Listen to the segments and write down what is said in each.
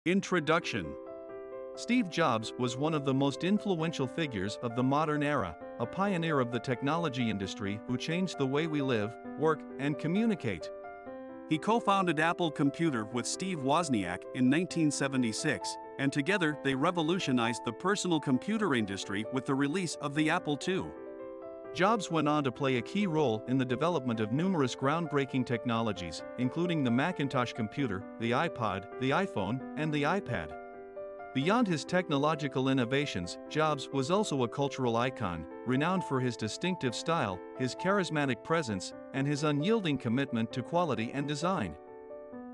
Introduction. Steve Jobs was one of the most influential figures of the modern era, a pioneer of the technology industry who changed the way we live, work, and communicate. He co-founded Apple Computer with Steve Wozniak in 1976, and together they revolutionized the personal computer industry with the release of the Apple II. Jobs went on to play a key role in the development of numerous groundbreaking technologies, including the Macintosh computer, the iPod, the iPhone, and the iPad. Beyond his technological innovations, Jobs was also a cultural icon, renowned for his distinctive style, his charismatic presence, and his unyielding commitment to quality and design.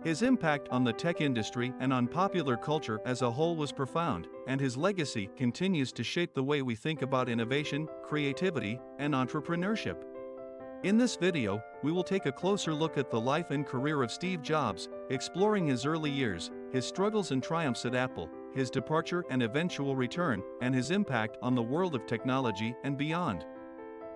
His impact on the tech industry and on popular culture as a whole was profound, and his legacy continues to shape the way we think about innovation, creativity, and entrepreneurship. In this video, we will take a closer look at the life and career of Steve Jobs, exploring his early years, his struggles and triumphs at Apple, his departure and eventual return, and his impact on the world of technology and beyond.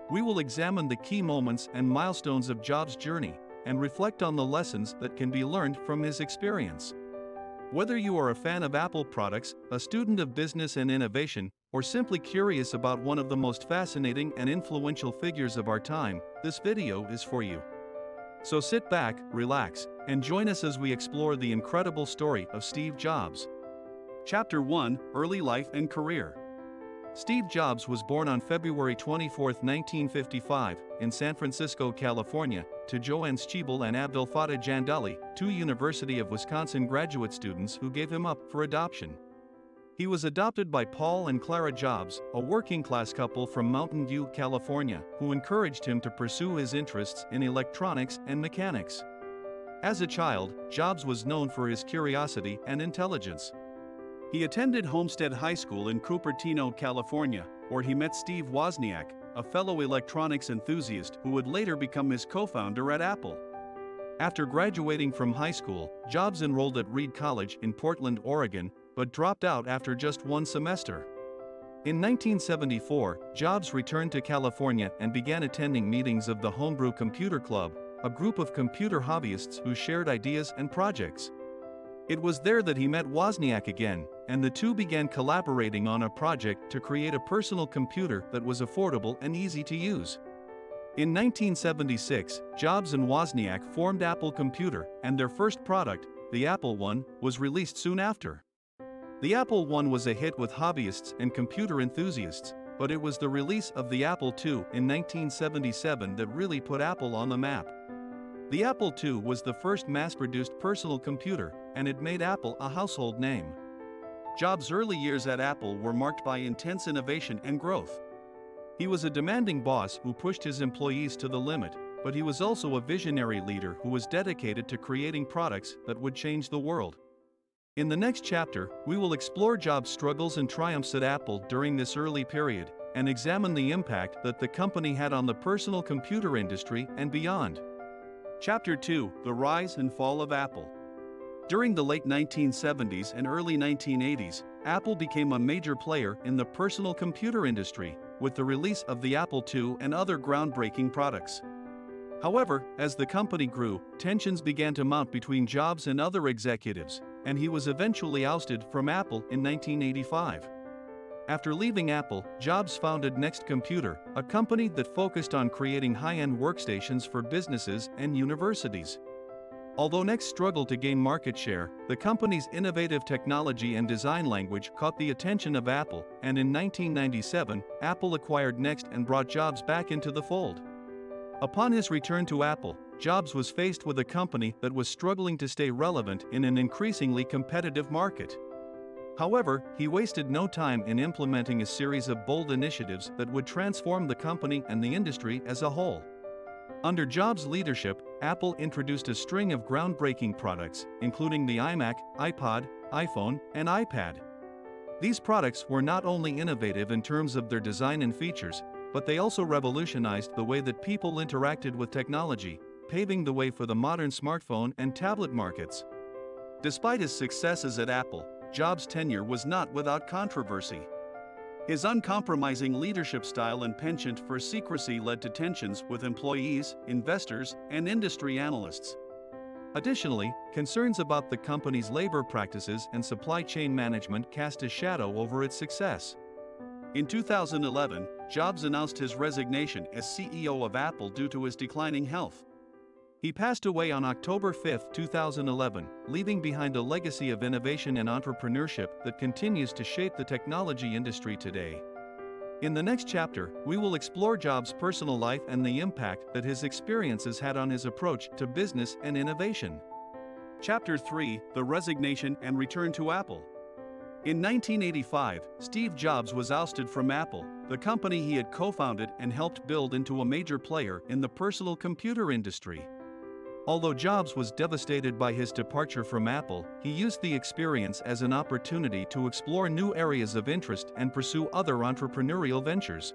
We will examine the key moments and milestones of Jobs' journey, and reflect on the lessons that can be learned from his experience. Whether you are a fan of Apple products, a student of business and innovation, or simply curious about one of the most fascinating and influential figures of our time, this video is for you. So sit back, relax, and join us as we explore the incredible story of Steve Jobs. Chapter 1: Early Life and Career. Steve Jobs was born on February 24, 1955, in San Francisco, California, to Joanne Schiebel and Abdel Fattah Jandali, two University of Wisconsin graduate students who gave him up for adoption. He was adopted by Paul and Clara Jobs, a working-class couple from Mountain View, California, who encouraged him to pursue his interests in electronics and mechanics. As a child, Jobs was known for his curiosity and intelligence. He attended Homestead High School in Cupertino, California, where he met Steve Wozniak, a fellow electronics enthusiast who would later become his co-founder at Apple. After graduating from high school, Jobs enrolled at Reed College in Portland, Oregon, but dropped out after just one semester. In 1974, Jobs returned to California and began attending meetings of the Homebrew Computer Club, a group of computer hobbyists who shared ideas and projects. It was there that he met Wozniak again, and the two began collaborating on a project to create a personal computer that was affordable and easy to use. In 1976, Jobs and Wozniak formed Apple Computer, and their first product, the Apple I, was released soon after. The Apple I was a hit with hobbyists and computer enthusiasts, but it was the release of the Apple II in 1977 that really put Apple on the map. The Apple II was the first mass-produced personal computer, and it made Apple a household name. Jobs' early years at Apple were marked by intense innovation and growth. He was a demanding boss who pushed his employees to the limit, but he was also a visionary leader who was dedicated to creating products that would change the world. In the next chapter, we will explore Jobs' struggles and triumphs at Apple during this early period, and examine the impact that the company had on the personal computer industry and beyond. Chapter 2: The Rise and Fall of Apple. During the late 1970s and early 1980s, Apple became a major player in the personal computer industry, with the release of the Apple II and other groundbreaking products. However, as the company grew, tensions began to mount between Jobs and other executives, and he was eventually ousted from Apple in 1985. After leaving Apple, Jobs founded Next Computer, a company that focused on creating high-end workstations for businesses and universities. Although Next struggled to gain market share, the company's innovative technology and design language caught the attention of Apple, and in 1997, Apple acquired Next and brought Jobs back into the fold. Upon his return to Apple, Jobs was faced with a company that was struggling to stay relevant in an increasingly competitive market. However, he wasted no time in implementing a series of bold initiatives that would transform the company and the industry as a whole. Under Jobs' leadership, Apple introduced a string of groundbreaking products, including the iMac, iPod, iPhone, and iPad. These products were not only innovative in terms of their design and features, but they also revolutionized the way that people interacted with technology, paving the way for the modern smartphone and tablet markets. Despite his successes at Apple, Jobs' tenure was not without controversy. His uncompromising leadership style and penchant for secrecy led to tensions with employees, investors, and industry analysts. Additionally, concerns about the company's labor practices and supply chain management cast a shadow over its success. In 2011, Jobs announced his resignation as CEO of Apple due to his declining health. He passed away on October 5, 2011, leaving behind a legacy of innovation and entrepreneurship that continues to shape the technology industry today. In the next chapter, we will explore Jobs' personal life and the impact that his experiences had on his approach to business and innovation. Chapter 3: The Resignation and Return to Apple. In 1985, Steve Jobs was ousted from Apple, the company he had co-founded and helped build into a major player in the personal computer industry. Although Jobs was devastated by his departure from Apple, he used the experience as an opportunity to explore new areas of interest and pursue other entrepreneurial ventures.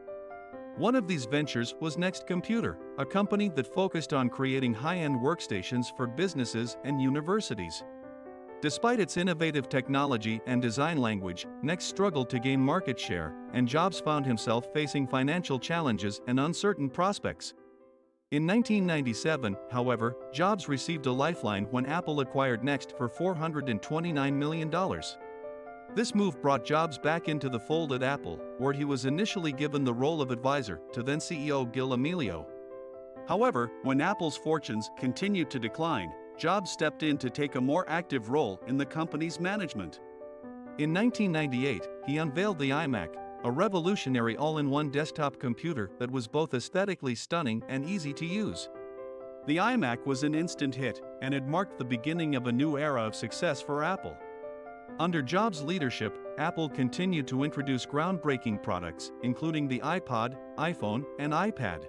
One of these ventures was Next Computer, a company that focused on creating high-end workstations for businesses and universities. Despite its innovative technology and design language, Next struggled to gain market share, and Jobs found himself facing financial challenges and uncertain prospects. In 1997, however, Jobs received a lifeline when Apple acquired Next for $429 million. This move brought Jobs back into the fold at Apple, where he was initially given the role of advisor to then CEO Gil Amelio. However, when Apple's fortunes continued to decline, Jobs stepped in to take a more active role in the company's management. In 1998, he unveiled the iMac, a revolutionary all-in-one desktop computer that was both aesthetically stunning and easy to use. The iMac was an instant hit, and it marked the beginning of a new era of success for Apple. Under Jobs' leadership, Apple continued to introduce groundbreaking products, including the iPod, iPhone, and iPad.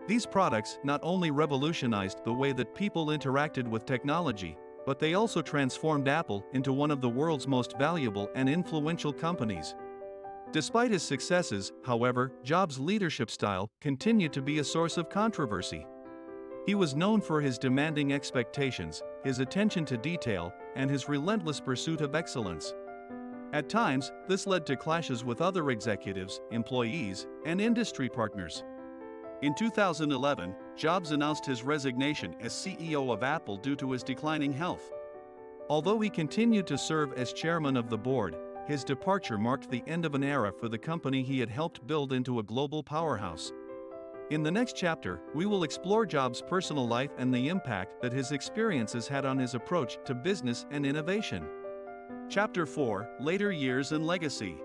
These products not only revolutionized the way that people interacted with technology, but they also transformed Apple into one of the world's most valuable and influential companies. Despite his successes, however, Jobs' leadership style continued to be a source of controversy. He was known for his demanding expectations, his attention to detail, and his relentless pursuit of excellence. At times, this led to clashes with other executives, employees, and industry partners. In 2011, Jobs announced his resignation as CEO of Apple due to his declining health. Although he continued to serve as chairman of the board, his departure marked the end of an era for the company he had helped build into a global powerhouse. In the next chapter, we will explore Jobs' personal life and the impact that his experiences had on his approach to business and innovation. Chapter 4: Later Years and Legacy.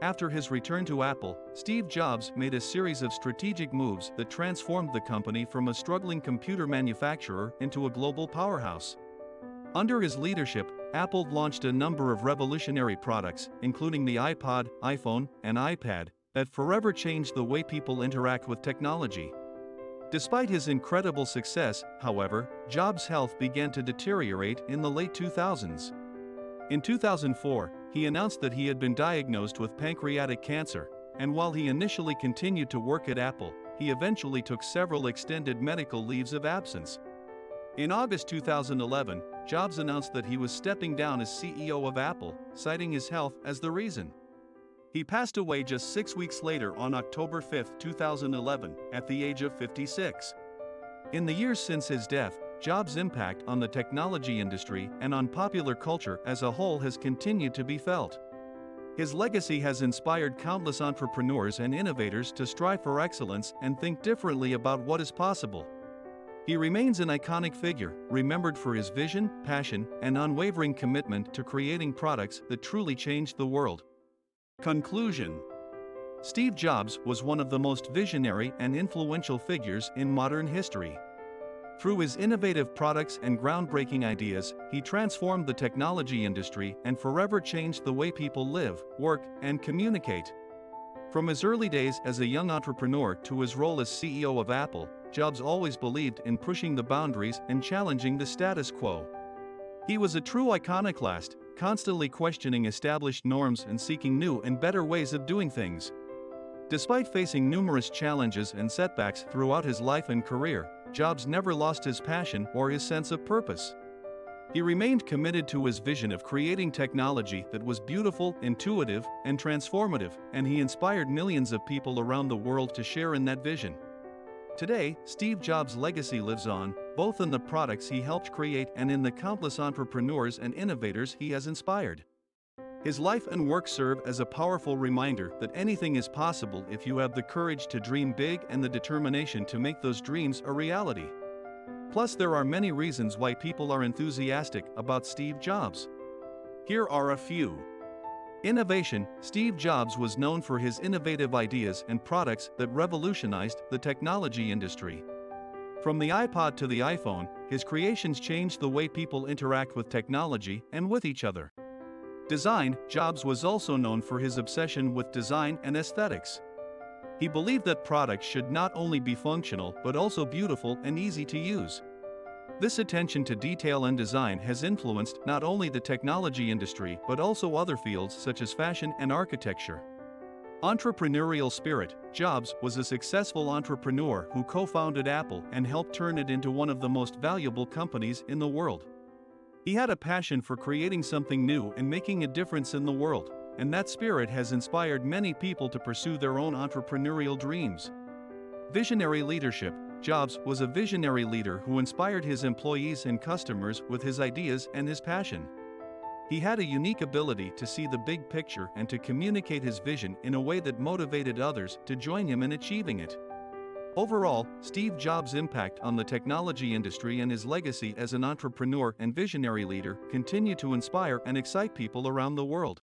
After his return to Apple, Steve Jobs made a series of strategic moves that transformed the company from a struggling computer manufacturer into a global powerhouse. Under his leadership, Apple launched a number of revolutionary products, including the iPod, iPhone, and iPad, that forever changed the way people interact with technology. Despite his incredible success, however, Jobs' health began to deteriorate in the late 2000s. In 2004, he announced that he had been diagnosed with pancreatic cancer, and while he initially continued to work at Apple, he eventually took several extended medical leaves of absence. In August 2011, Jobs announced that he was stepping down as CEO of Apple, citing his health as the reason. He passed away just 6 weeks later on October 5, 2011, at the age of 56. In the years since his death, Jobs' impact on the technology industry and on popular culture as a whole has continued to be felt. His legacy has inspired countless entrepreneurs and innovators to strive for excellence and think differently about what is possible. He remains an iconic figure, remembered for his vision, passion, and unwavering commitment to creating products that truly changed the world. Conclusion: Steve Jobs was one of the most visionary and influential figures in modern history. Through his innovative products and groundbreaking ideas, he transformed the technology industry and forever changed the way people live, work, and communicate. From his early days as a young entrepreneur to his role as CEO of Apple, Jobs always believed in pushing the boundaries and challenging the status quo. He was a true iconoclast, constantly questioning established norms and seeking new and better ways of doing things. Despite facing numerous challenges and setbacks throughout his life and career, Jobs never lost his passion or his sense of purpose. He remained committed to his vision of creating technology that was beautiful, intuitive, and transformative, and he inspired millions of people around the world to share in that vision. Today, Steve Jobs' legacy lives on, both in the products he helped create and in the countless entrepreneurs and innovators he has inspired. His life and work serve as a powerful reminder that anything is possible if you have the courage to dream big and the determination to make those dreams a reality. Plus, there are many reasons why people are enthusiastic about Steve Jobs. Here are a few. Innovation. Steve Jobs was known for his innovative ideas and products that revolutionized the technology industry. From the iPod to the iPhone, his creations changed the way people interact with technology and with each other. Design. Jobs was also known for his obsession with design and aesthetics. He believed that products should not only be functional but also beautiful and easy to use. This attention to detail and design has influenced not only the technology industry but also other fields such as fashion and architecture. Entrepreneurial spirit. Jobs was a successful entrepreneur who co-founded Apple and helped turn it into one of the most valuable companies in the world. He had a passion for creating something new and making a difference in the world, and that spirit has inspired many people to pursue their own entrepreneurial dreams. Visionary leadership. Jobs was a visionary leader who inspired his employees and customers with his ideas and his passion. He had a unique ability to see the big picture and to communicate his vision in a way that motivated others to join him in achieving it. Overall, Steve Jobs' impact on the technology industry and his legacy as an entrepreneur and visionary leader continue to inspire and excite people around the world.